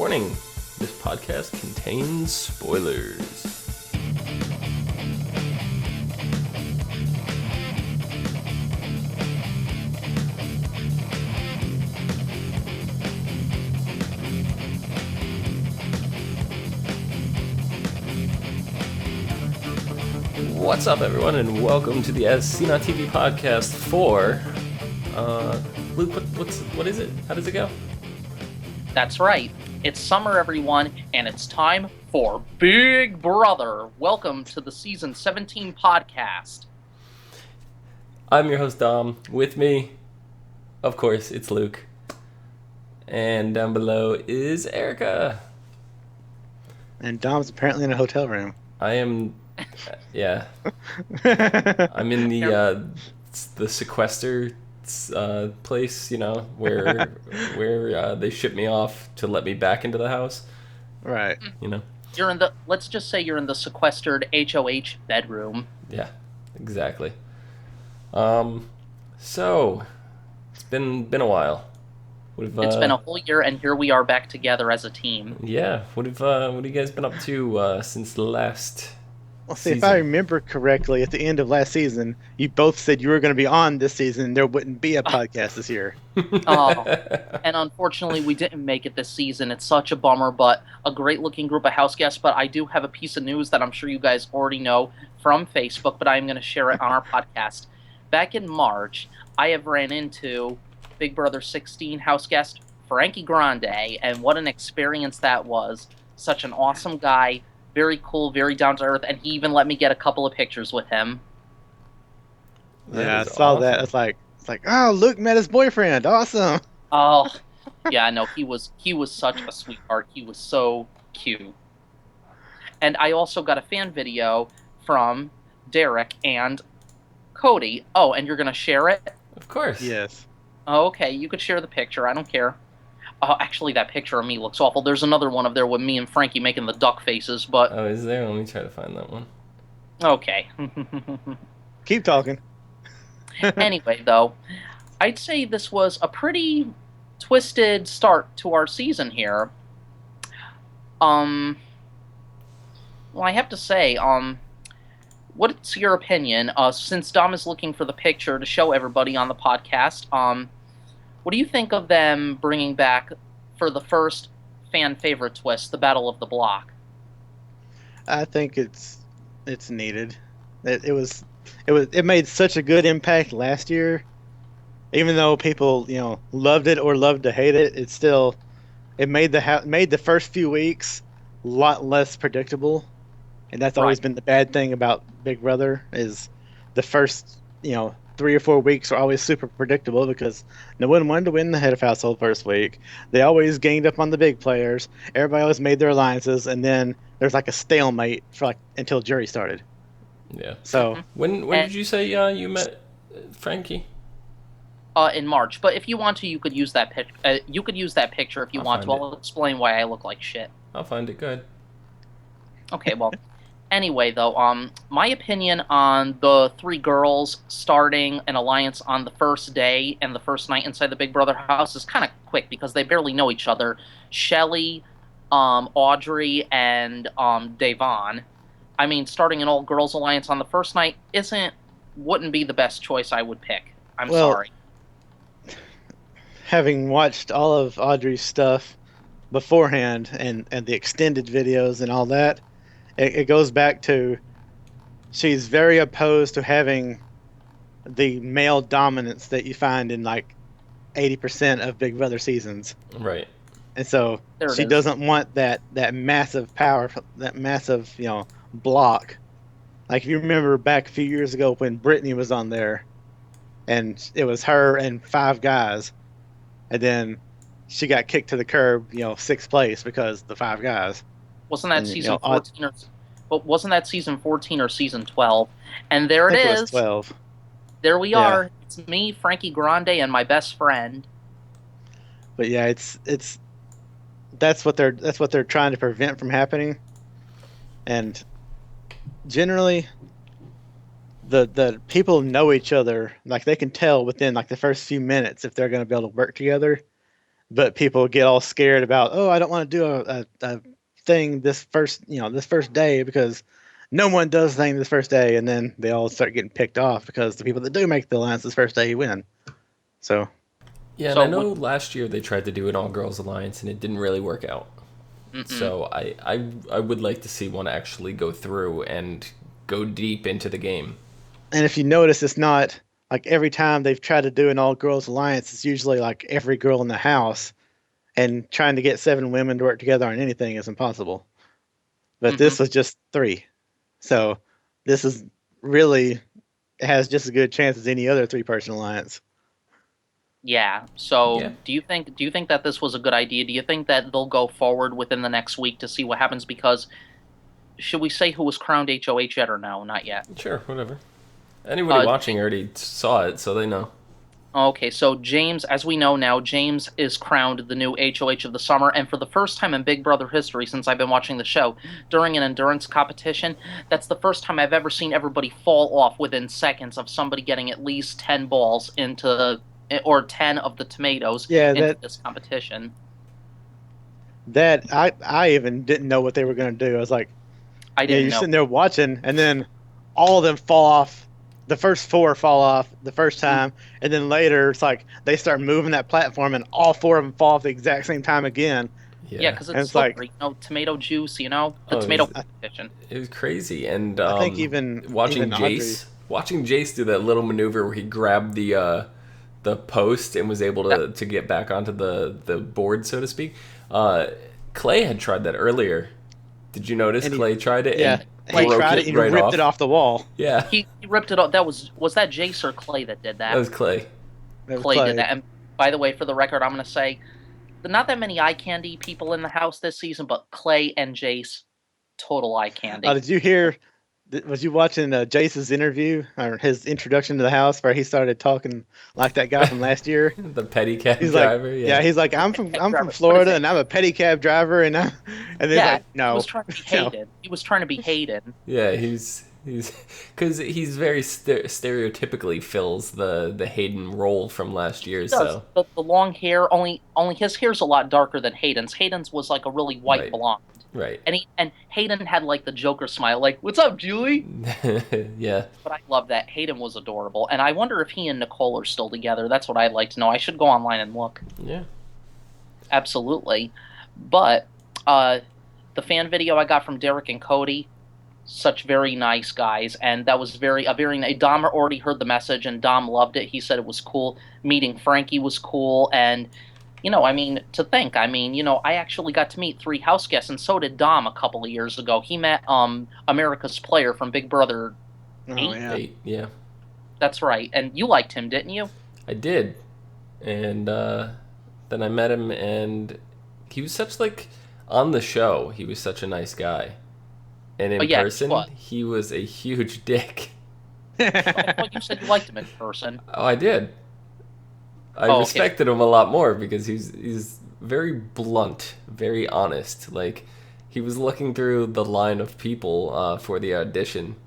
Warning, this podcast contains spoilers. What's up, everyone, and welcome to the As Seen on TV podcast for, Luke, what is it? How does it go? That's right. It's summer, everyone, and it's time for Big Brother. Welcome to the Season 17 podcast. I'm your host, Dom. With me, of course, it's Luke. And down below is Erika. And Dom's apparently in a hotel room. I am, yeah. I'm in the sequester place, you know, where they ship me off to let me back into the house. Right. You know. Let's just say you're in the sequestered HOH bedroom. Yeah, exactly. So it's been a while. It's been a whole year, and here we are back together as a team. Yeah. What have you guys been up to since the last? Well, see, if I remember correctly, at the end of last season, you both said you were going to be on this season. There wouldn't be a podcast this year. And unfortunately, we didn't make it this season. It's such a bummer, but a great-looking group of house guests. But I do have a piece of news that I'm sure you guys already know from Facebook, but I'm going to share it on our podcast. Back in March, I have ran into Big Brother 16 house guest Frankie Grande, and what an experience that was. Such an awesome guy. Very cool, very down to earth, and he even let me get a couple of pictures with him. Yeah, I saw that. It's like, oh, Luke met his boyfriend. Awesome. Oh, yeah, no, he was such a sweetheart. He was so cute. And I also got a fan video from Derek and Cody. Oh, and you're gonna share it? Of course. Yes. Oh, okay, you could share the picture. I don't care. Oh, actually, that picture of me looks awful. There's another one of there with me and Frankie making the duck faces, but... Oh, is there? Let me try to find that one. Okay. Keep talking. Anyway, though, I'd say this was a pretty twisted start to our season here. Well, I have to say, what's your opinion? Since Dom is looking for the picture to show everybody on the podcast, what do you think of them bringing back, for the first fan favorite twist, the Battle of the Block? I think it's needed. It made such a good impact last year. Even though people, loved it or loved to hate it, it made the first few weeks a lot less predictable. And that's always been the bad thing about Big Brother, is the first, 3 or 4 weeks are always super predictable because no one wanted to win the head of household first week. They always ganged up on the big players. Everybody always made their alliances, and then there's like a stalemate for until jury started. Yeah. So when did you say you met Frankie? In March. But if you want to, you could use that you could use that picture if you want to. I'll explain why I look like shit. I'll find it. Good. Okay. Well. Anyway, though, my opinion on the 3 girls starting an alliance on the first day and the first night inside the Big Brother house is kind of quick because they barely know each other. Shelly, Audrey, and Devon. I mean, starting an all-girls alliance on the first night wouldn't be the best choice I would pick. I'm sorry. Having watched all of Audrey's stuff beforehand and the extended videos and all that, it goes back to she's very opposed to having the male dominance that you find in like 80% of Big Brother seasons. Right. And so she doesn't want that massive power, that massive, block. Like if you remember back a few years ago when Brittany was on there and it was her and 5 guys, and then she got kicked to the curb, 6th place because the 5 guys. Wasn't that season 14 wasn't that season 14 or season 12? And there it is. It was 12. There we are. It's me, Frankie Grande, and my best friend. But yeah, that's what they're trying to prevent from happening. And generally the people know each other, like they can tell within like the first few minutes if they're going to be able to work together. but people get all scared about, oh, I don't want to do a thing this first day because no one does things this first day, and then they all start getting picked off because the people that do make the alliance this first day win. So Yeah, and I know last year they tried to do an all-girls alliance, and it didn't really work out. So I would like to see one actually go through and go deep into the game. And if you notice, it's not like every time they've tried to do an all-girls alliance, it's usually like every girl in the house, and trying to get 7 women to work together on anything is impossible. But this was just 3. So this is really has just as good a chance as any other 3-person alliance. Yeah. So do you think that this was a good idea? Do you think that they'll go forward within the next week to see what happens? Because should we say who was crowned HOH yet or no? Not yet. Sure, whatever. Anybody watching already saw it, so they know. Okay, so James, as we know now, James is crowned the new HOH of the summer, and for the first time in Big Brother history since I've been watching the show, during an endurance competition, that's the first time I've ever seen everybody fall off within seconds of somebody getting at least 10 balls into, or 10 of the tomatoes into this competition. That I even didn't know what they were going to do. I was like, I didn't know. You're sitting there watching, and then all of them fall off. The first 4 fall off the first time, and then later it's like they start moving that platform, and all 4 of them fall off the exact same time again. Yeah, because it's slippery, like, tomato juice, the tomato competition. It was crazy, and I think even watching Jace do that little maneuver where he grabbed the post and was able to get back onto the board, so to speak. Clay had tried that earlier. Did you notice Clay tried it? Yeah. He tried it and ripped it off the wall. Yeah. He ripped it off. Was that Jace or Clay that did that? That was Clay. Clay did that. And by the way, for the record, I'm going to say, not that many eye candy people in the house this season, but Clay and Jace, total eye candy. Did you hear? Was you watching Jace's interview or his introduction to the house where he started talking like that guy from last year? The pedicab driver. Like, yeah, he's like, I'm from Florida and I'm a pedicab driver, and then he's like, no. He was trying to be hated. He was trying to be hated. Yeah, he's because he's very stereotypically fills the Hayden role from last year. So the long hair, only his hair's a lot darker than Hayden's. Hayden's was like a really white blonde. Right. And Hayden had like the Joker smile, like, "What's up, Julie?" Yeah. But I love that. Hayden was adorable. And I wonder if he and Nicole are still together. That's what I'd like to know. I should go online and look. Yeah. Absolutely. But the fan video I got from Derek and Cody, such very nice guys, and that was very nice. Dom already heard the message, and Dom loved it. He said it was cool. Meeting Frankie was cool, and to think, I actually got to meet 3 house guests, and so did Dom a couple of years ago. He met America's Player from Big Brother 8. Oh, yeah. 8, yeah. That's right. And you liked him, didn't you? I did. And then I met him, and he was such, on the show, he was such a nice guy. And in person, he was a huge dick. I thought you said you liked him in person. Oh, I did. I respected him a lot more because he's very blunt, very honest. Like, he was looking through the line of people for the audition,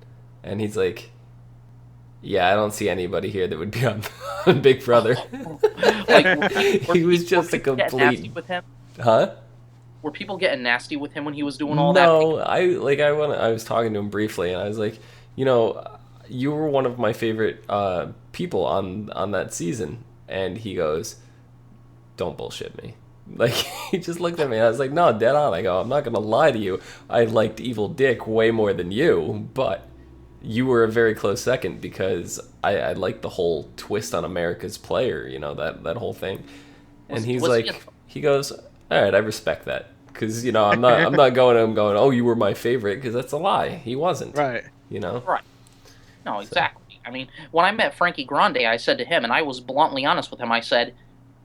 and he's like, "Yeah, I don't see anybody here that would be on Big Brother." He was just a complete. With him? Huh? Were people getting nasty with him when he was doing all that? No, I was talking to him briefly, and I was like, you were one of my favorite people on that season. And he goes, "Don't bullshit me." Like, he just looked at me, and I was like, "No, dead on." I go, "I'm not going to lie to you. I liked Evil Dick way more than you, but you were a very close second because I liked the whole twist on America's Player, that whole thing." And he goes, "All right, I respect that. Because, I'm not going to him going, 'Oh, you were my favorite,' because that's a lie. He wasn't." Right. Right. No, exactly. When I met Frankie Grande, I said to him, and I was bluntly honest with him, I said,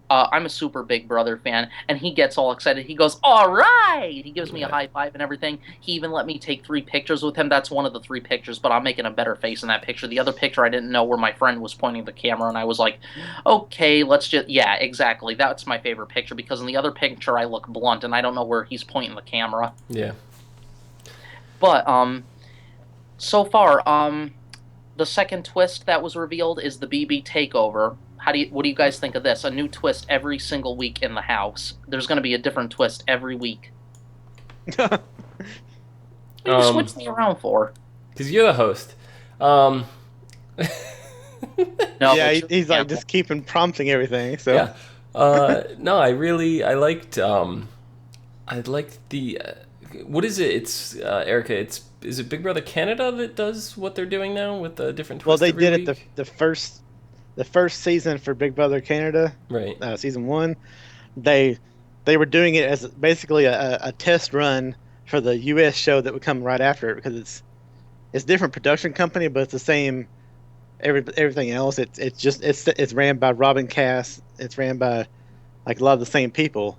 I'm a super Big Brother fan, and he gets all excited. He goes, "All right!" He gives me a high five and everything. He even let me take 3 pictures with him. That's one of the 3 pictures, but I'm making a better face in that picture. The other picture I didn't know where my friend was pointing the camera, and I was like, okay, let's just... Yeah, exactly. That's my favorite picture, because in the other picture I look blunt, and I don't know where he's pointing the camera. Yeah. But, so far, the second twist that was revealed is the BB Takeover. What do you guys think of this? A new twist every single week in the house. There's going to be a different twist every week. What do you switch me around for? Because you're the host. Um, No, Yeah, it's he's like just keeping prompting everything. So yeah. No, I liked the. What is it? It's Erika. Is it Big Brother Canada that does what they're doing now with the different well, twists they every did it week? the first season for Big Brother Canada, Right. season one. They they were doing it as basically a test run for the U.S. show that would come right after it because it's different production company, but it's the same everything else. It's ran by Robin Cass. It's ran by like a lot of the same people.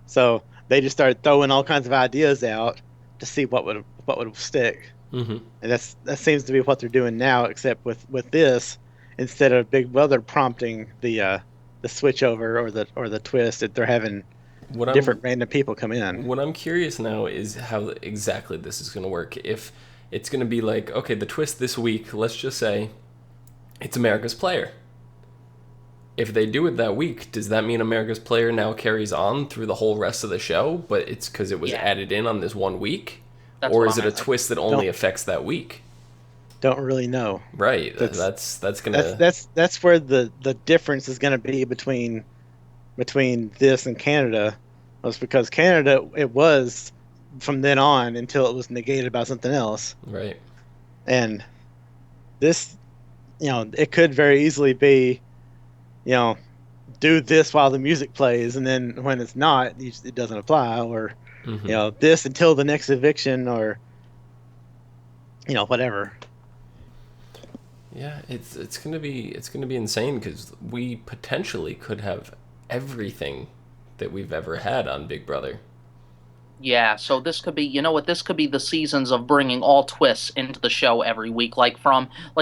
So they just started throwing all kinds of ideas out to see what would stick. Mm-hmm. And that seems to be what they're doing now, except with this, instead of Big Brother prompting the switch over or the twist, that they're having What different I'm random people come in. what I'm curious now is how exactly this is going to work. If it's going to be like, okay, the twist this week, let's just say it's America's Player. If they do it that week, does that mean America's Player now carries on through the whole rest of the show, but it's because it was Yeah. added in on this one week? That's Or what is I'm it a asking. twist that only affects that week? Don't really know. Right. That's That's gonna. that's where the difference is going to be between this and Canada, was because Canada it was from then on until it was negated by something else, Right. and this it could very easily be you know do this while the music plays, and then when it's not, it doesn't apply, or Mm-hmm. this until the next eviction, or whatever. Yeah, it's gonna be insane because we potentially could have everything that we've ever had on Big Brother. Yeah, so this could be, you know what, this could be the seasons of bringing all twists into the show every week. Like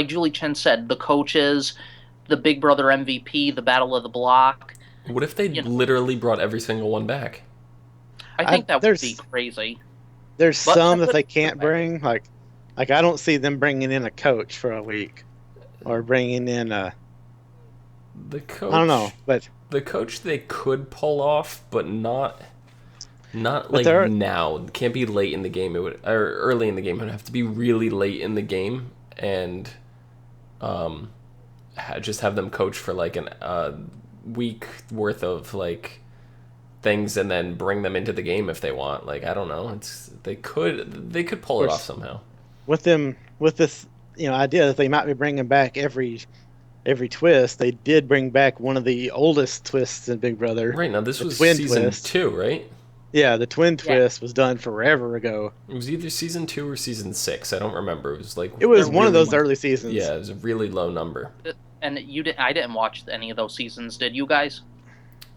Julie Chen said, the coaches, the Big Brother MVP, the Battle of the Block. What if they You know, literally brought every single one back? I I think that would be there's crazy. there's But some that that could they be a good can't way. bring, like I don't see them bringing in a coach for a week, or bringing in a The I don't know, coach, but the coach they could pull off, but not but like there are now. It can't be late in the game. It would or early in the game. It would have to be really late in the game, and um, just have them coach for like an week worth of like things, and then bring them into the game if they want. Like I don't know. They could of pull it off course somehow. with this idea that they might be bringing back every twist. They did bring back one of the oldest twists in Big Brother, Right now, this the was twin season twist. 2, right? Yeah, the twin Yeah, twist was done forever ago. It was either season 2 or season 6. I don't remember. It was like It a was there one was of those really, early seasons. yeah, it was a really low number. and I didn't watch any of those seasons. Did you guys?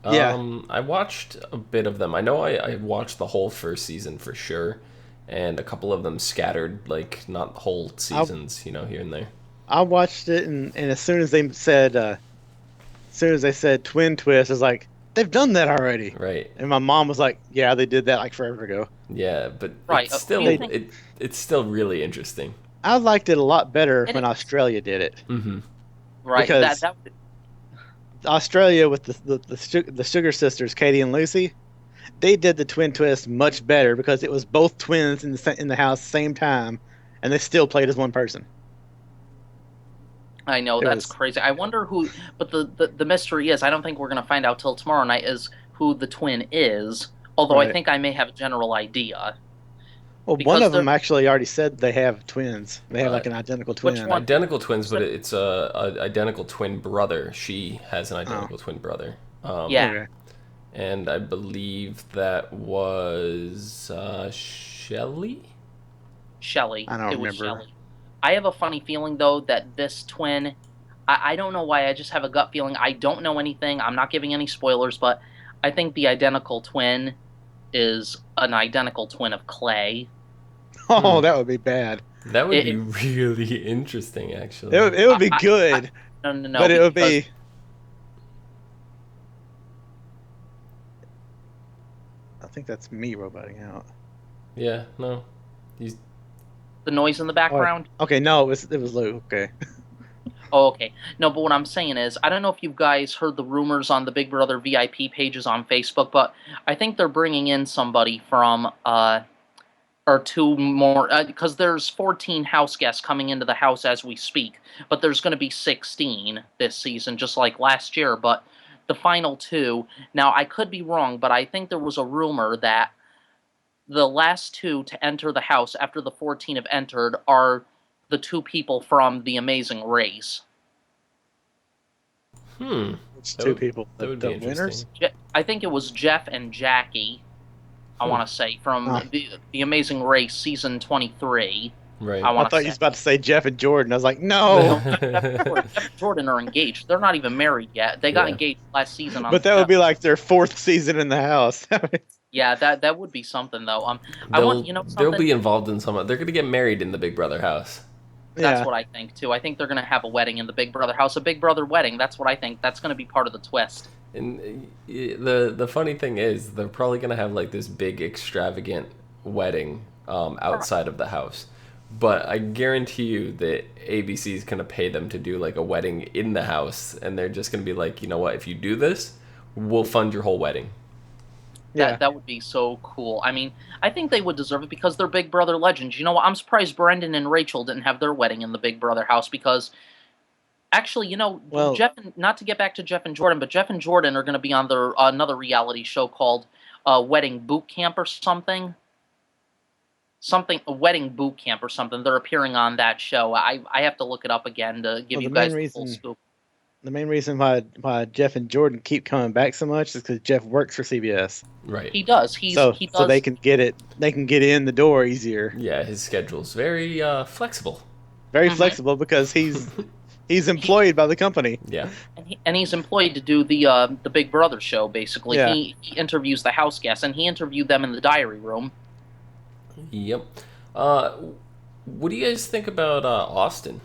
Yeah. I watched a bit of them. I know I watched the whole first season for sure, and a couple of them scattered, like not whole I seasons, here and there. I watched it, and as soon as they said twin twist, I was like, they've done that already. Right. And my mom was like, yeah, they did that like forever ago. Yeah, but Right. it's Who do you still They think? it's still really interesting. I liked it a lot better It when is. Australia did it, Mm-hmm. Right. That because that Australia with the Sugar Sisters, Katie and Lucy, they did the twin twist much better because it was both twins in the house same time, and they still played as one person. I know It that's was crazy. I wonder who. But the mystery is, I don't think we're gonna find out till tomorrow night is who the twin is. Although I right. think I may have a general idea Well, one because of the them actually already said they have twins. They have Uh, like an identical which twin. one Identical twins, but said it's a identical twin brother. She has an Oh, identical twin brother. yeah, okay. And I believe that was Shelly. Shelly. I don't It was remember. Shelly. I have a funny feeling though that this twin. I don't know why. I just have a gut feeling. I don't know anything. I'm not giving any spoilers, but I think the identical twin is an identical twin of Clay. Oh, Hmm. that would be bad. That would It, be it, really interesting, It actually. would, it would be I good, no no no but it would because be. I think that's me roboting out. Yeah, no. He's the noise in the Oh, background. okay. No, it was Lou. Okay. Oh, okay. No, but what I'm saying is, I don't know if you guys heard the rumors on the Big Brother VIP pages on Facebook, but I think they're bringing in somebody from, or two more, because there's 14 house guests coming into the house as we speak, but there's going to be 16 this season, just like last year. But the final two, now I could be wrong, but I think there was a rumor that the last two to enter the house after the 14 have entered are the two people from The Amazing Race. It's That two would, people, that would the be interesting. winners. I think it was Jeff and Jackie, I want to say, from Oh, the Amazing Race season 23. I Right. I want to thought you say. was about to say Jeff and Jordan. I was like, No, no. Jeff and Jordan are engaged. They're not even married yet. They got Yeah. engaged last season on But the that would show. be like their fourth season in the house. Yeah, that would be something though. I want, They'll you know, they'll something. be involved in some. They're gonna get married in the Big Brother house. That's Yeah. what I think too. I think they're gonna have a wedding in the Big Brother house, a Big Brother wedding. That's what I think. That's gonna be part of the twist. And the funny thing is, they're probably gonna have like this big extravagant wedding outside of the house. But I guarantee you that ABC is gonna pay them to do like a wedding in the house, and they're just gonna be like, you know what? If you do this, we'll fund your whole wedding. Yeah. That would be so cool. I mean, I think they would deserve it because they're Big Brother legends. You know what? I'm surprised Brendan and Rachel didn't have their wedding in the Big Brother house because actually, Well, Not to get back to Jeff and Jordan, but Jeff and Jordan are going to be on their another reality show called Wedding Boot Camp or something. Something a wedding boot camp or something. They're appearing on that show. I have to look it up again to give well, you guys the full scoop. the main reason why Jeff and Jordan keep coming back so much is because Jeff works for CBS, Right. He does. so He so they does. can get it. They can get in the door easier. Yeah, his schedule's very flexible. Very Mhm. flexible because he's employed by the company. Yeah. And he's employed to do the Big Brother show. Basically, Yeah. he interviews the house guests, and he interviewed them in the diary room. Yep. Uh, what do you guys think about Austin?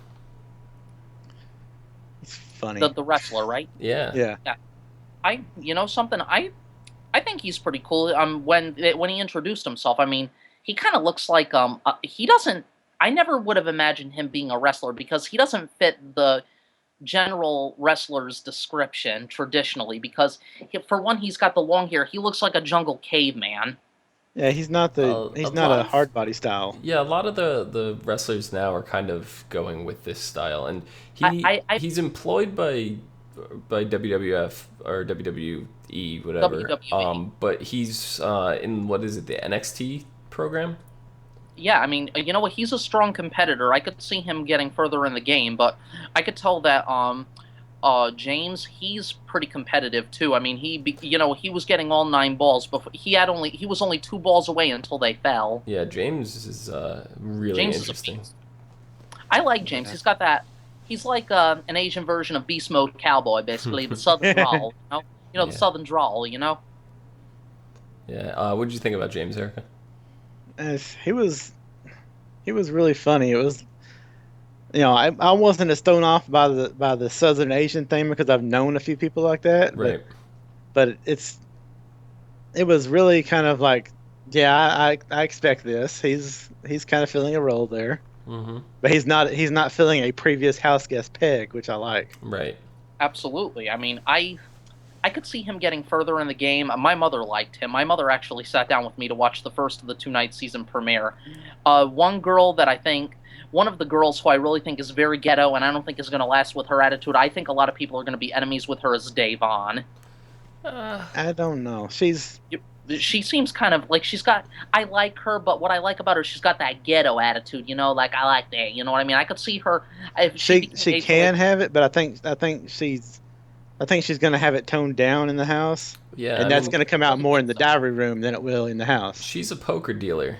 It's funny. The wrestler, right? Yeah. Yeah. Something. I think he's pretty cool. When he introduced himself, I mean, he kind of looks like he doesn't. I never would have imagined him being a wrestler because he doesn't fit the general wrestler's description traditionally. Because for one, he's got the long hair. He looks like a jungle caveman. Yeah, he's not A he's not lot a of hard body style. Yeah, a lot of the wrestlers now are kind of going with this style, and he's employed by WWF or WWE, whatever. WWE. But he's in what is it, the NXT program? Yeah, I mean, you know what? He's a strong competitor. I could see him getting further in the game, but I could tell that James, he's pretty competitive too. I mean, he was getting all 9 balls before he was only 2 balls away until they fell. Yeah, James is really James interesting. is a beast. I like James. Yeah. He's got that. He's like an Asian version of Beast Mode Cowboy, basically the Southern drawl. The Yeah. Southern drawl. Yeah. What did you think about James, Erica? He was really funny. It was, I wasn't as thrown off by the Southern Asian thing because I've known a few people like that. Right. But it was really kind of like, yeah, I expect this. He's kind of filling a role there, Mm-hmm. but he's not filling a previous house guest peg, which I like. Right. Absolutely. I mean, I could see him getting further in the game. My mother liked him. My mother actually sat down with me to watch the first of the 2-night season premiere. One of the girls who I really think is very ghetto and I don't think is going to last with her attitude, I think a lot of people are going to be enemies with her, is Davon. I don't know. She seems kind of like I like her, but what I like about her, she's got that ghetto attitude, like I like that, you know what I mean? I could see her if She became can have it, but I think she's gonna have it toned down in the house, Yeah. and I that's mean, gonna come out more in the diary room than it will in the house. she's a poker dealer.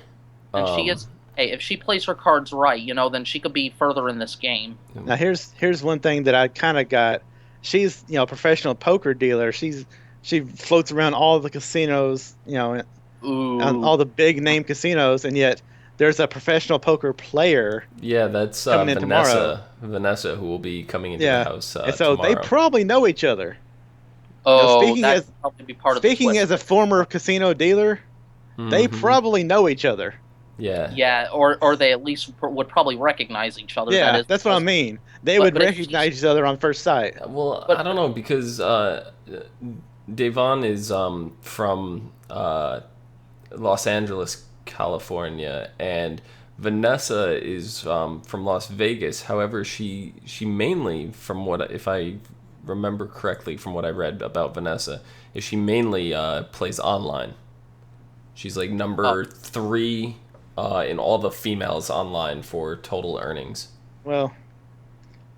and she is. Hey, if she plays her cards right, then she could be further in this game. Now here's one thing that I kind of got. She's a professional poker dealer. She floats around all the casinos, Ooh. all the big name casinos, and yet there's a professional poker player. Yeah, that's Coming in tomorrow. Vanessa, who will be coming into Yeah, the house and so tomorrow. they probably know each other. Oh, speaking that as- could probably be part of the Speaking twist. as a former casino dealer, they Mhm. probably know each other. Yeah. Yeah, or they at least would probably recognize each other. That Yeah, is, that's what I because, mean. They would but if she's recognize each other on first sight. Well, I but don't know because Devon is from Los Angeles, California, and Vanessa is from Las Vegas. However, she mainly, from what if I remember correctly, from what I read about Vanessa, is she mainly plays online. She's like oh, number three in all the females online for total earnings. Well,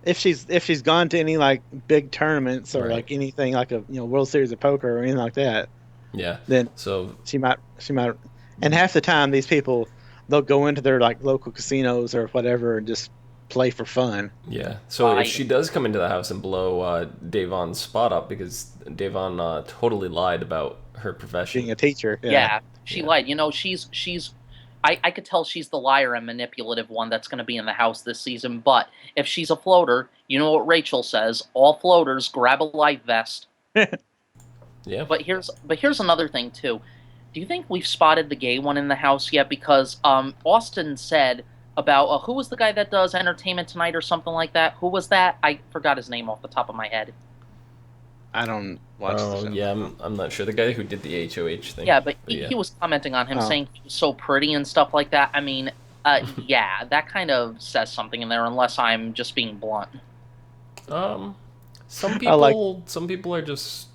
if she's gone to any like big tournaments or Right. like anything like a World Series of Poker or anything like that, Yeah. then So she might. And half the time, these people they'll go into their like local casinos or whatever and just play for fun. yeah. So if right. she does come into the house and blow Davon's spot up because Davon totally lied about her Being profession. a teacher, yeah. Yeah, she Yeah. lied. She's. I could tell she's the liar and manipulative one that's going to be in the house this season. But if she's a floater, you know what Rachel says: all floaters grab a life vest. Yeah. But here's another thing too. Do you think we've spotted the gay one in the house yet? Because Austin said about who was the guy that does Entertainment Tonight or something like that. Who was that? I forgot his name off the top of my head. I don't watch the Oh, show. yeah. I'm not sure. The guy who did the HOH thing. Yeah, but But yeah. he was commenting on him Oh, saying he was so pretty and stuff like that. I mean, yeah, that kind of says something in there, unless I'm just being blunt. Um, I like some people are just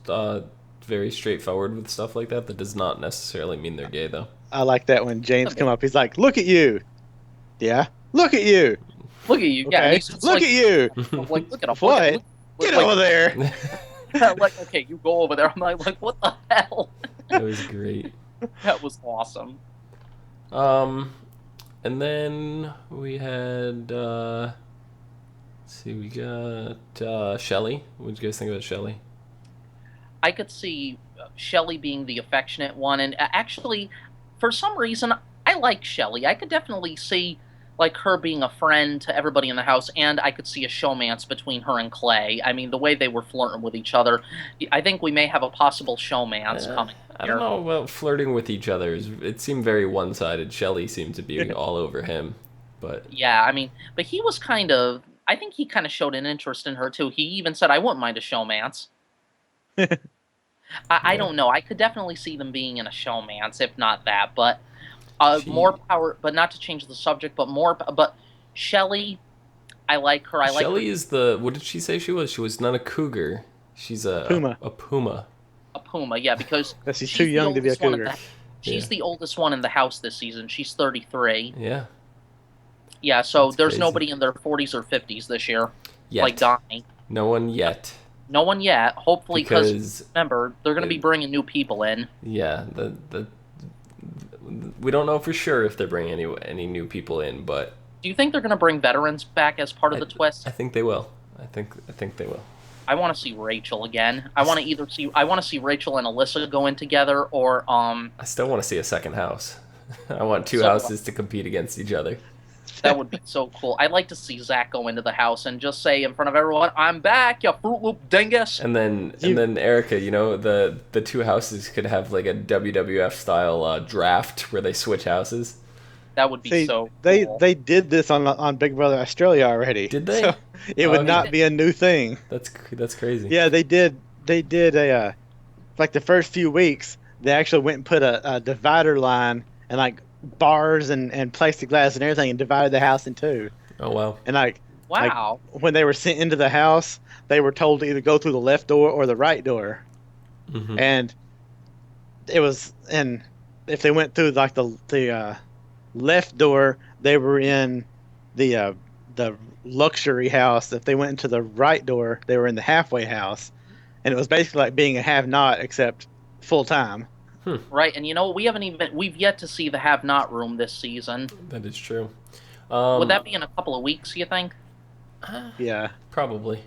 very straightforward with stuff like that. That does not necessarily mean they're gay, though. I like that when James come up. He's like, "Look at you, yeah. Look at you, Look at you, yeah, and okay. he's just Look like, at you. look at him, What? Get like, over there." like, okay, you go over there. I'm like, what the hell? That was great. That was awesome. Um, and then we had let's see, we got Shelly. What did you guys think about Shelly? I could see Shelly being the affectionate one, and actually, for some reason, I like Shelly. I could definitely see like her being a friend to everybody in the house, and I could see a showmance between her and Clay. I mean, the way they were flirting with each other, I think we may have a possible showmance Uh, coming I don't here. know about flirting with each other. It seemed very one-sided. Shelly seemed to be all over him, but Yeah, I mean, but he was kind of. I think he kind of showed an interest in her too. He even said, "I wouldn't mind a showmance." I yeah, don't know. I could definitely see them being in a showmance, if not that. But more she power. But not to change the subject, but more. But Shelly, I like her. I like her. Shelly is the what did she say she was? She was not a cougar. She's Puma. a puma. A Puma, yeah, because But she's too she's the young to be a oldest one in cougar. the. Yeah, She's the oldest one in the house this season. She's 33. yeah, Yeah, so that's there's crazy. nobody in their 40s or 50s this year, like Yet, Donnie. no one yet, No one yet. Hopefully, because because remember they're going to be it, bringing new people in. yeah, the we don't know for sure if they're bringing any new people in, but Do you think they're going to bring veterans back as part of I the twist? I think they will. I think they will. I want to see Rachel again. I want to see Rachel and Alyssa go in together, or I still want to see a second house. I want two so houses to compete against each other. that would be so cool. I'd like to see Zach go into the house and just say in front of everyone, "I'm back, you Fruit Loop dingus." And You then Erika, the two houses could have like a WWF style draft where they switch houses. That would be see, so they cool. they did this on Big Brother Australia already, Did so they? it Oh, would okay. not be a new thing. That's crazy. Yeah, they did. They did a like the first few weeks. They actually went and put a divider line and like bars and plexiglass and everything and divided the house in two. Oh wow. And like Wow. when they were sent into the house, they were told to either go through the left door or the right door. Hmm. And and if they went through like the left door, they were in the luxury house. If they went into the right door, they were in the halfway house. And it was basically like being a have-not except full time. Right, and we've yet to see the have not room this season. That is true. Would Um, that be in a couple of weeks, you think? Yeah, Probably.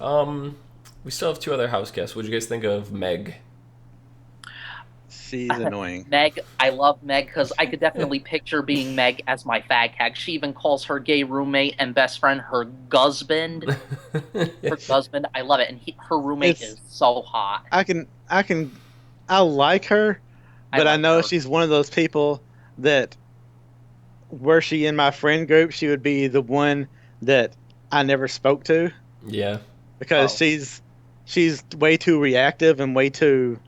Um, we still have two other house guests. What do you guys think of Meg? she's annoying. Meg, I love Meg because I could definitely picture being Meg as my fag hag. She even calls her gay roommate and best friend her gusband. Her husband, I love it, and her roommate It's is so hot. I like her, I but I like know her. she's one of those people that were she in my friend group, she would be the one that I never spoke to Yeah. because Oh, she's way too reactive and way too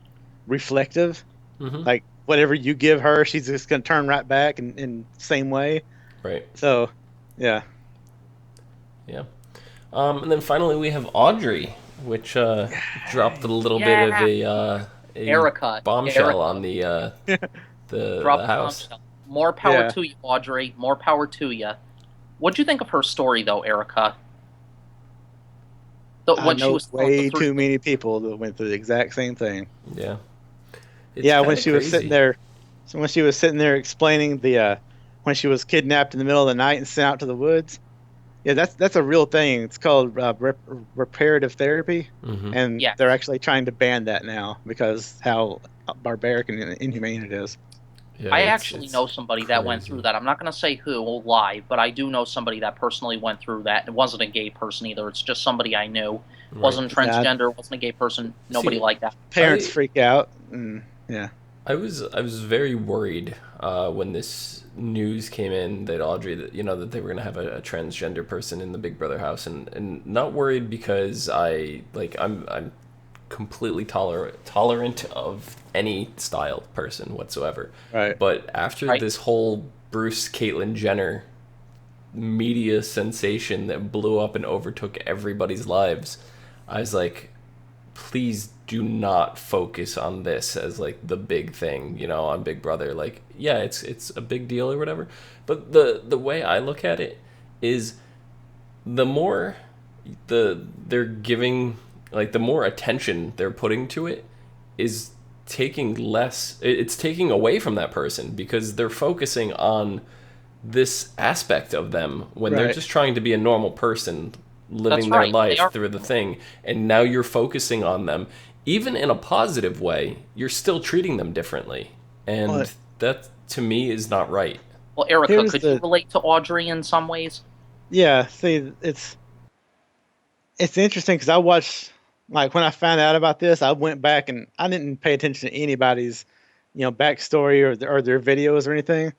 reflective. Mm-hmm. Like whatever you give her, she's just gonna turn right back in same way. Right. So, yeah, Yeah. And then finally we have Audrey, which dropped a little bit of yeah. a Erika, bombshell on Erika, the drop the house. bombshell. More power yeah. to you, Audrey. More power to you. What'd you think of her story, though, Erika? I When she know was telling the way three. too many people that went through the exact same thing. Yeah. It's Yeah, kind when of she was sitting crazy. there, so when she was sitting there explaining the when she was kidnapped in the middle of the night and sent out to the woods. Yeah, that's a real thing. It's called reparative therapy, Mm-hmm. and they're Yes. actually trying to ban that now because how barbaric and inhumane it is. Yeah, I it's actually it's know somebody that went through crazy. that. I'm not going to say who live, but I do know somebody that personally went through that. It wasn't a gay person either. It's just somebody I knew. Right. Wasn't Yeah, transgender, wasn't a gay person, nobody See, like that. parents I freak out, and yeah, I was very worried when this news came in that Audrey, that that they were gonna have a transgender person in the Big Brother house, and not worried because I'm completely tolerant of any style person whatsoever, right. but after Right? this whole Bruce Caitlyn Jenner media sensation that blew up and overtook everybody's lives, I was like, please do not focus on this as like the big thing, on Big Brother. Like, yeah, it's a big deal or whatever, but the way I look at it is the more they're giving, like the more attention they're putting to it is taking less, it's taking away from that person because they're focusing on this aspect of them when they're Right. just trying to be a normal person living That's their right. They life are through the normal. thing, and now you're focusing on them even in a positive way. You're still treating them differently, Well, and that to me is not right. Well, Erica, here's could you the relate to Audrey in some ways? yeah. See, it's interesting because I watched like when I found out about this, I went back and I didn't pay attention to anybody's, backstory or their videos or anything.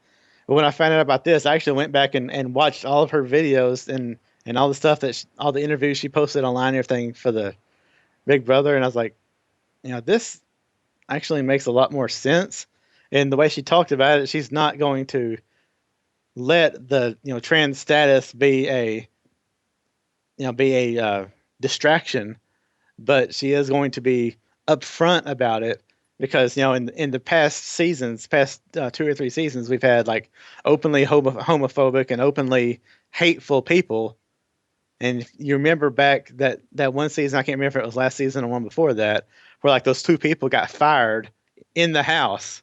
But when I found out about this, I actually went back and watched all of her videos and all the stuff all the interviews she posted online and everything for the Big Brother, and I was like, this actually makes a lot more sense. And the way she talked about it, she's not going to let the trans status be a distraction, but she is going to be upfront about it because in the past seasons, past 2 or 3 seasons, we've had like openly homophobic and openly hateful people. And if you remember back that one season, I can't remember if it was last season or one before that, where like those two people got fired in the house,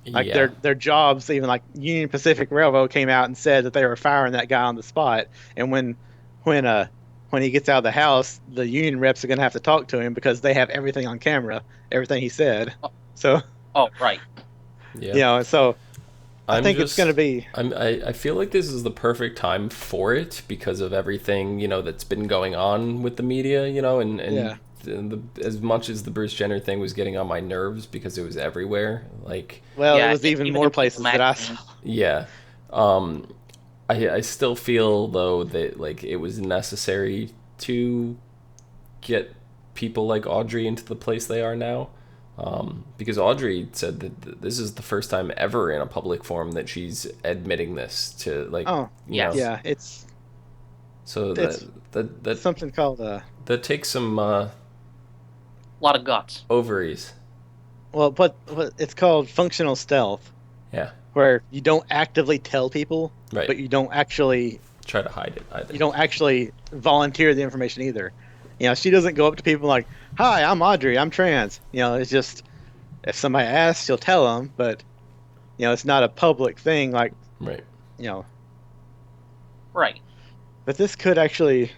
like Yeah. their jobs. Even like Union Pacific Railroad came out and said that they were firing that guy on the spot. And when uh when he gets out of the house, the union reps are gonna have to talk to him because they have everything on camera, everything he said. Oh, So oh, right. Yeah. so I I'm think it's gonna just be I feel like this is the perfect time for it because of everything, that's been going on with the media, and yeah. as much as the Bruce Jenner thing was getting on my nerves because it was everywhere, like, Well, it Yeah, was even even more in People places that I saw. magazine. yeah. um I still feel though that like it was necessary to get people like Audrey into the place they are now. Because Audrey said that this is the first time ever in a public forum that she's admitting this to, like, Oh, Yes. yeah. so It's that something called that takes some A lot of guts. ovaries. well, what it's called functional stealth, Yeah, where you don't actively tell people, right. but Try to hide it you either. don't actually volunteer the information either. She doesn't go up to people like, "Hi, I'm Audrey. I'm trans." It's just if somebody asks, she'll tell them, but it's not a public thing like, Right. you know. Right. But this could actually,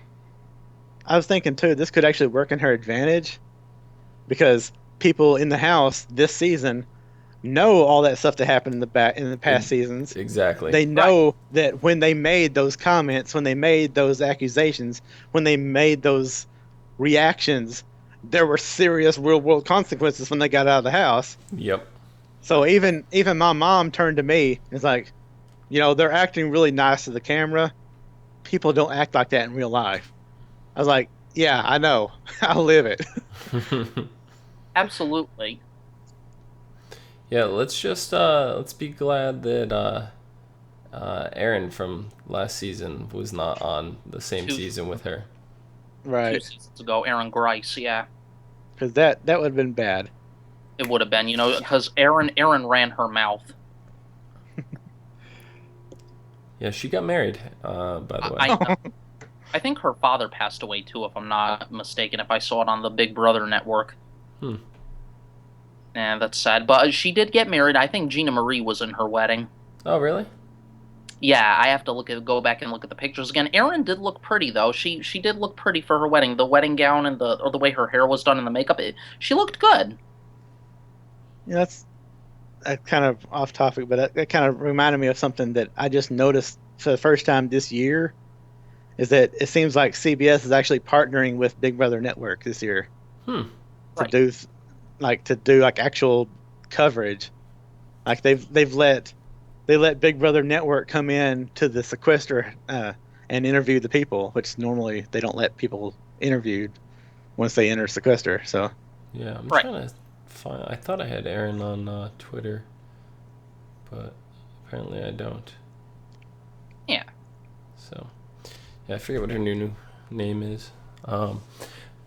I was thinking too, this could actually work in her advantage because people in the house this season know all that stuff that happened in the past Ex- seasons. exactly. They Right. know that when they made those comments, when they made those accusations, when they made those reactions, there were serious real world consequences when they got out of the house. Yep. So even my mom turned to me and was like, they're acting really nice to the camera. People don't act like that in real life. I was like, yeah, I know. I live it. Absolutely. Yeah, let's be glad that Erin from last season was not on the same Two season with her. two Right. seasons ago, Aaron Grice, yeah. Because that would have been bad. It would have been, because Aaron ran her mouth. Yeah, she got married, by the way. I know. I think her father passed away too, if I'm not mistaken. If I saw it on the Big Brother network. Hmm. Yeah, that's sad. But she did get married. I think Gina Marie was in her wedding. Oh, really? Yeah, I have to go back and look at the pictures again. Erin did look pretty though. She did look pretty for her wedding. The wedding gown and the way her hair was done and the makeup. She looked good. Yeah, that's kind of off topic, but that kind of reminded me of something that I just noticed for the first time this year. Is that it seems like CBS is actually partnering with Big Brother Network this year Hmm. to Right. do like actual coverage. Like they let Big Brother Network come in to the sequester and interview the people, which normally they don't let people interviewed once they enter sequester. So Yeah, I'm Right. trying to find. I thought I had Erin on Twitter, but apparently I don't. Yeah. So, yeah, I forget what her new name is.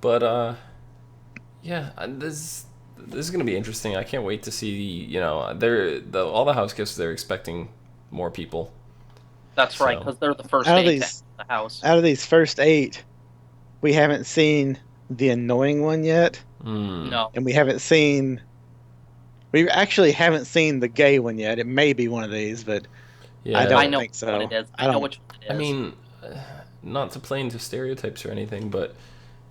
But yeah, this is gonna be interesting. I can't wait to see. All the house guests, they're expecting more people. That's right, So- because they're the first out of eight to these enter the house. out of these first 8, we haven't seen the annoying one yet, No. and we actually haven't seen the gay one yet. It may be one of these, but Yeah, I don't I know think so. what it is. I I know don't. which one it is. I mean, not to play into stereotypes or anything, but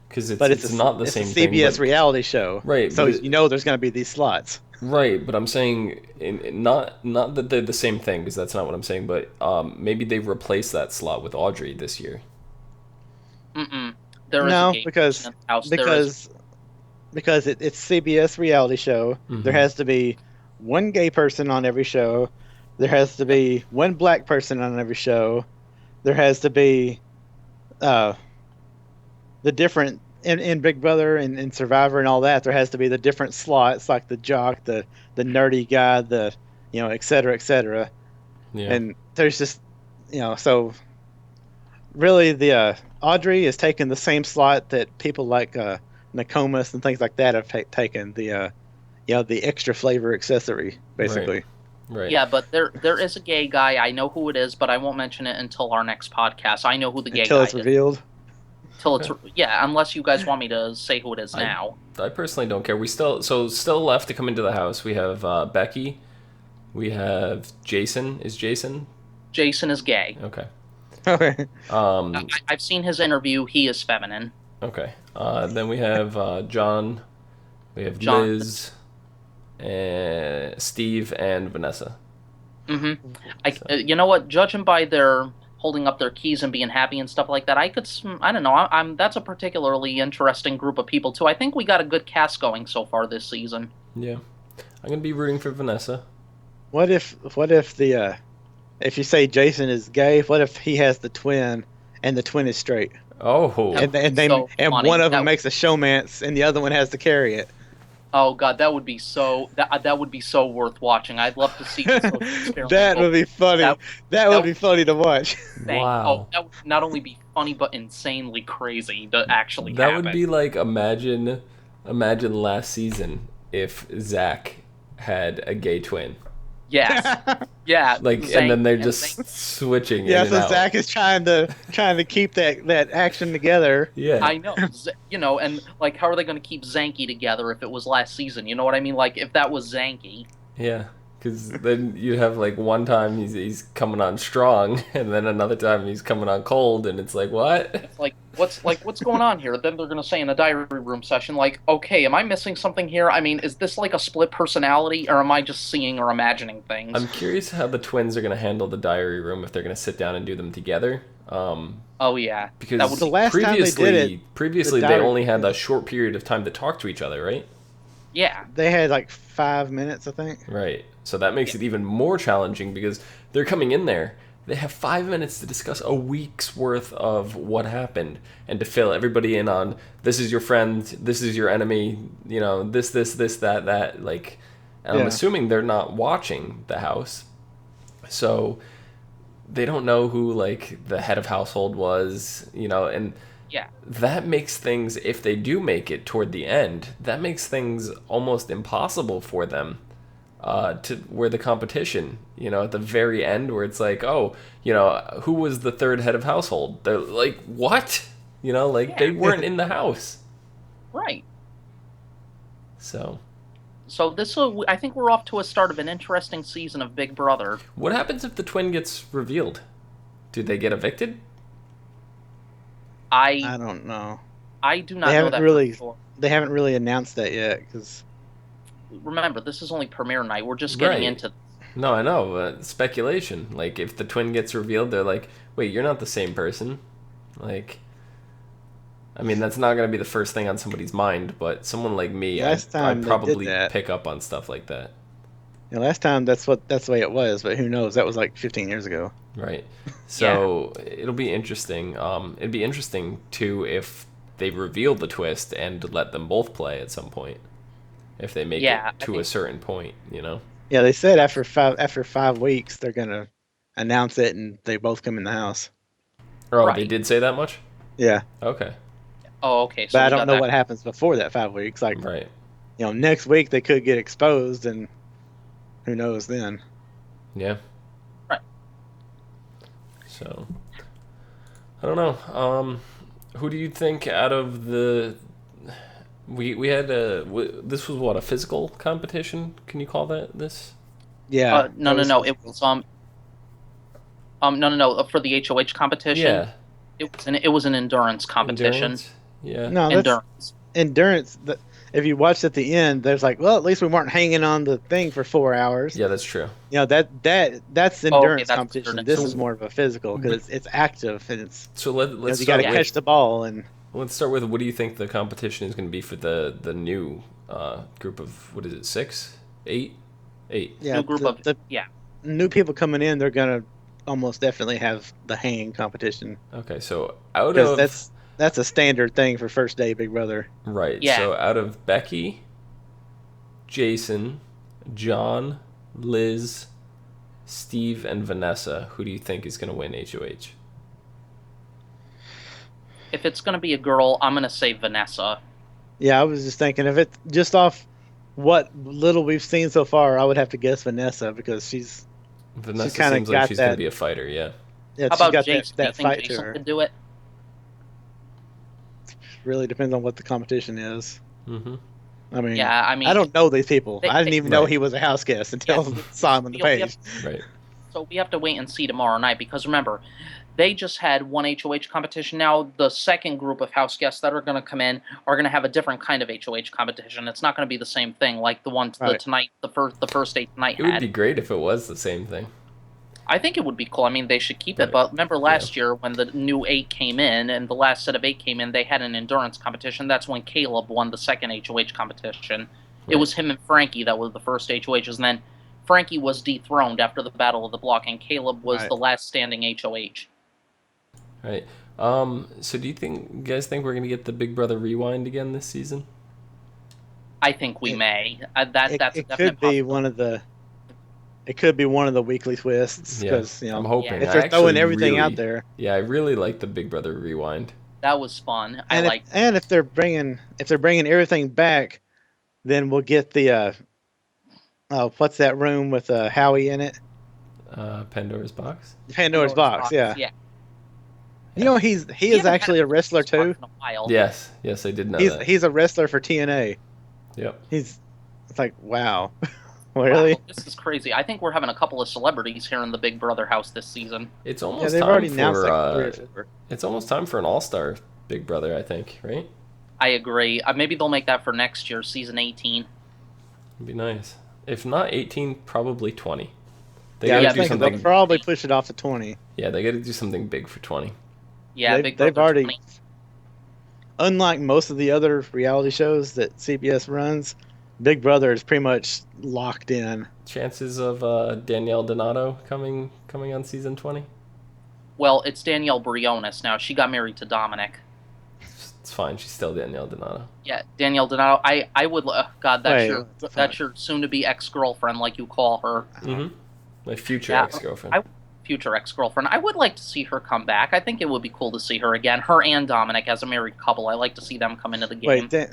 because But it's not the it's same a thing. CBS But, reality show, right, so but there's going to be these slots. right, but I'm saying not that they're the same thing, because that's not what I'm saying. But maybe they replace that slot with Audrey this year. Mm-mm. There is a No, gay person in the house. because it's CBS reality show. There Mhm. has to be one gay person on every show. There has to be one black person on every show. There has to be uh, the different in Big Brother and Survivor and all that. There has to be the different slots, like the jock, the nerdy guy, the et cetera, et cetera. Yeah. And there's just so really the Audrey is taking the same slot that people like Nokomis and things like that have taken the extra flavor accessory basically. Right. Yeah, but there is a gay guy. I know who it is, but I won't mention it until our next podcast. I know who the gay Until guy it's is. revealed. Till it's unless you guys want me to say who it is now. I personally don't care. We still left to come into the house. We have Becky. We have Jason. Is Jason? Jason is gay. Okay. Okay. I've seen his interview. He is feminine. Okay. Then we have John. We have John. Liz, and Steve, and Vanessa. You know what? Judging by their holding up their keys and being happy and stuff like that, I don't know. That's a particularly interesting group of people too. I think we got a good cast going so far this season. Yeah. I'm gonna be rooting for Vanessa. What if if you say Jason is gay, what if he has the twin and the twin is straight? Oh. That And would be so funny. one of them That- makes a showmance and the other one has to carry it. Oh god, that would be so worth watching. I'd love to see this social experiment. That would be funny. That would be funny to watch. Wow. Oh, that would not only be funny but insanely crazy to actually That happen. would be like imagine last season if Zach had a gay twin. Yes. Yeah. Like, Zach- and then they're and just Zach- Yeah, switching in and so out. Zach is trying to keep that action together. Yeah. I know, and like, how are they going to keep Zanky together if it was last season? You know what I mean? Like, if that was Zanky. Yeah. Because then you have like one time he's coming on strong, and then another time he's coming on cold, and it's like, what? It's like, what's going on here? Then they're going to say in a diary room session, like, okay, am I missing something here? I mean, is this like a split personality, or am I just seeing or imagining things? I'm curious how the twins are going to handle the diary room, if they're going to sit down and do them together. Oh yeah, Because The last time they did it, previously the they diary- only had a short period of time to talk to each other, right? Yeah. They had like 5 minutes, I think. Right. So that makes it even more challenging because they're coming in there. They have 5 minutes to discuss a week's worth of what happened and to fill everybody in on this is your friend, this is your enemy, you know, this, that. Like, and I'm Yeah. assuming they're not watching the house. So they don't know who, like, the head of household was, you know, and Yeah. that makes things, if they do make it toward the end, that makes things almost impossible for them to where the competition, you know, at the very end where it's like, oh, you know, who was the third head of household? They're like, what? You know, like they weren't in the house. Right. So, So I think we're off to a start of an interesting season of Big Brother. what happens if the twin gets revealed? Do they get evicted? I I don't know. do not They know haven't that really for sure. they haven't really announced that yet because Remember, this is only premiere night. We're just getting Right. into. No, I know, but speculation. Like, if the twin gets revealed, they're like, wait, you're not the same person. Like, I mean, that's not going to be the first thing on somebody's mind, but someone like me, last I'd time they did probably that. pick up on stuff like that. Yeah, last time that's the way it was, but who knows? That was like 15 years ago. Right. So it'll be interesting. It'd be interesting, too, if they reveal the twist and let them both play at some point. If they make Yeah, it to a certain point, you know? Yeah, they said after 5 weeks they're gonna announce it and they both come in the house. Oh, Right. they did say that much? Yeah, Okay. Oh, okay. So but I we don't got know that. what happens before that 5 weeks. Like, Right. next week they could get exposed, and who knows then? Yeah. Right. So, I don't know. Who do you think out of the we had this was what, a physical competition? Can you call that this? Yeah, No, that no, was no. It physical. was no, no, no. For the HOH competition, Yeah, it was an endurance competition. endurance. Yeah, No, that's Endurance. endurance. If you watched at the end, there's like, well, at least we weren't hanging on the thing for 4 hours. yeah, that's true. That's Oh, okay, endurance that's competition. endurance. This is more of a physical because it's active and it's So let's you got start to with catch the ball and let's start with what do you think the competition is going to be for the new group of, what is it, 6, 8, 8? yeah, New group of the yeah. new people coming in, they're gonna almost definitely have the hanging competition Okay, so out because of that's a standard thing for first day Big Brother. right, Yeah. so out of Becky, Jason, John, Liz, Steve, and Vanessa, who do you think is going to win HOH? If it's gonna be a girl, I'm gonna say Vanessa. Yeah, I was just thinking of it just off what little we've seen so far. I would have to guess Vanessa because she's Vanessa kind of seems like got she's going to that. be a fighter, yeah. Yeah, How she's about got Jason? Do you that think fight to Jason her. could do it? Really depends on what the competition is. Mm-hmm. I mean, Yeah, I mean, I don't know these people. I didn't even know Right. he was a house guest until Yeah. saw him on the We have- page. Right. So we have to wait and see tomorrow night because remember, they just had one HOH competition. Now the second group of house guests that are going to come in are going to have a different kind of HOH competition. It's not going to be the same thing like the one Right. tonight, the first day tonight It would had. be great if it was the same thing. I think it would be cool. I mean, they should keep Right. it. But remember last year when the new 8 came in and the last set of 8 came in, they had an endurance competition. That's when Caleb won the second HOH competition. It Right. was him and Frankie that were the first HOHs, and then Frankie was dethroned after the Battle of the Block, and Caleb was Right. the last standing HOH. Right. So do you guys think we're going to get the Big Brother rewind again this season? I think we may. That's a It definite could be possibility. one of the. It could be one of the weekly twists Yeah. because I'm hoping. if I they're throwing actually everything out really- there, Yeah, I really like the Big Brother rewind. That was fun. I and like. if they're bringing everything back, then we'll get the what's that room with Howie in it? Pandora's Box? Pandora's box. Yeah. Yeah. You know he We is haven't actually had a wrestler Pandora's too. Box in a while. Yes, I did know that. He's a wrestler for TNA. Yep. It's like wow, really? Wow, this is crazy. I think we're having a couple of celebrities here in the Big Brother house this season. It's Yeah, almost they've time already for announced like 3 or 4. it's almost time for an all-star Big Brother, I think, right? I agree. Maybe they'll make that for next year, season 18. It'd be nice. If not 18, probably 20. They Yeah, I gotta was do thinking something. they'll probably push it off to 20. Yeah, they got to do something big for 20. Yeah, They've Big Brother already, 20. unlike most of the other reality shows that CBS runs, Big Brother is pretty much locked in. Chances of Danielle Donato coming on season 20? Well, it's Danielle Briones now. She got married to Dominic. It's fine. She's still Danielle Donato. Yeah, Danielle Donato. I would. God, Wait, that's your soon-to-be ex-girlfriend, like you call her. Mm-hmm. My future Yeah, ex-girlfriend. Future ex-girlfriend. I would like to see her come back. I think it would be cool to see her again. Her and Dominic as a married couple. I like to see them come into the game. Wait,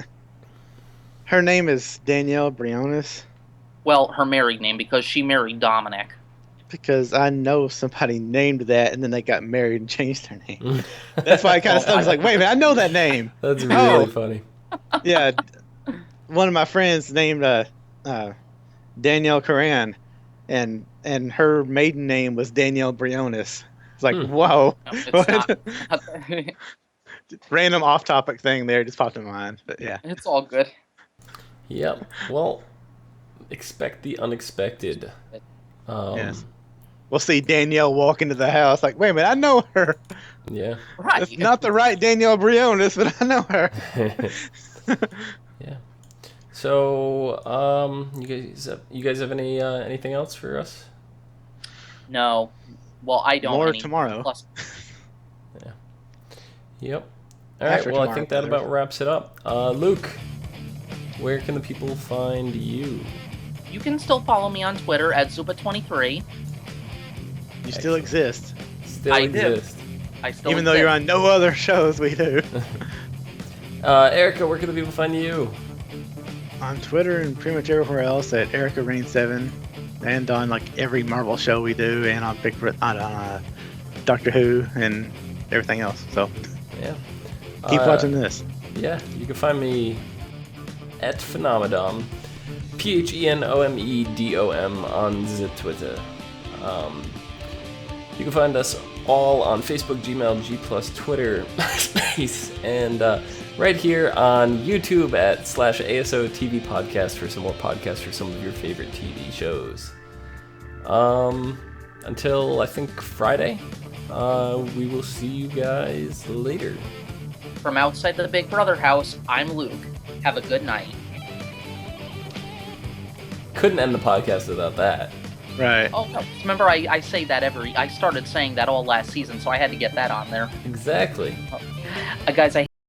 her name is Danielle Briones? Well, her married name, because she married Dominic. Because I know somebody named that, and then they got married and changed their name. That's why I kind of stuck. I was like, wait a minute, I know that name. That's really funny. Yeah, one of my friends named Danielle Coran, and her maiden name was Danielle Briones. It's like, whoa. No, it's not. Random off-topic thing there just popped in my mind, but yeah. It's all good. Yep. Well, expect the unexpected. Yes. We'll see Danielle walk into the house like, wait a minute, I know her. Yeah. Right. It's not the right Danielle Briones, but I know her. Yeah. So, you guys have anything else for us? No. Well, I don't. More tomorrow. Plus, Yeah. Yep. All right. Well, I think that about wraps it up. Luke, where can the people find you? you can still follow me on Twitter at Zuba23. You still exist. Still I exist. I still Even though exist. you're on no other shows we do. Erika, where can the people find you? On Twitter and pretty much everywhere else at Erika Reign 7, and on like every Marvel show we do, and on Doctor Who and everything else. So Yeah. keep watching this. Yeah, you can find me at Phenomadom, PHENOMEDOM on the Twitter. You can find us all on Facebook, Gmail, G+, Twitter, Space, and right here on YouTube at /ASO TV Podcast for some more podcasts for some of your favorite TV shows. Until I think Friday, we will see you guys later. From outside the Big Brother house, I'm Luke. Have a good night. Couldn't end the podcast without that. Right. Oh, no. Remember, I say that I started saying that all last season, so I had to get that on there. Exactly. Guys, I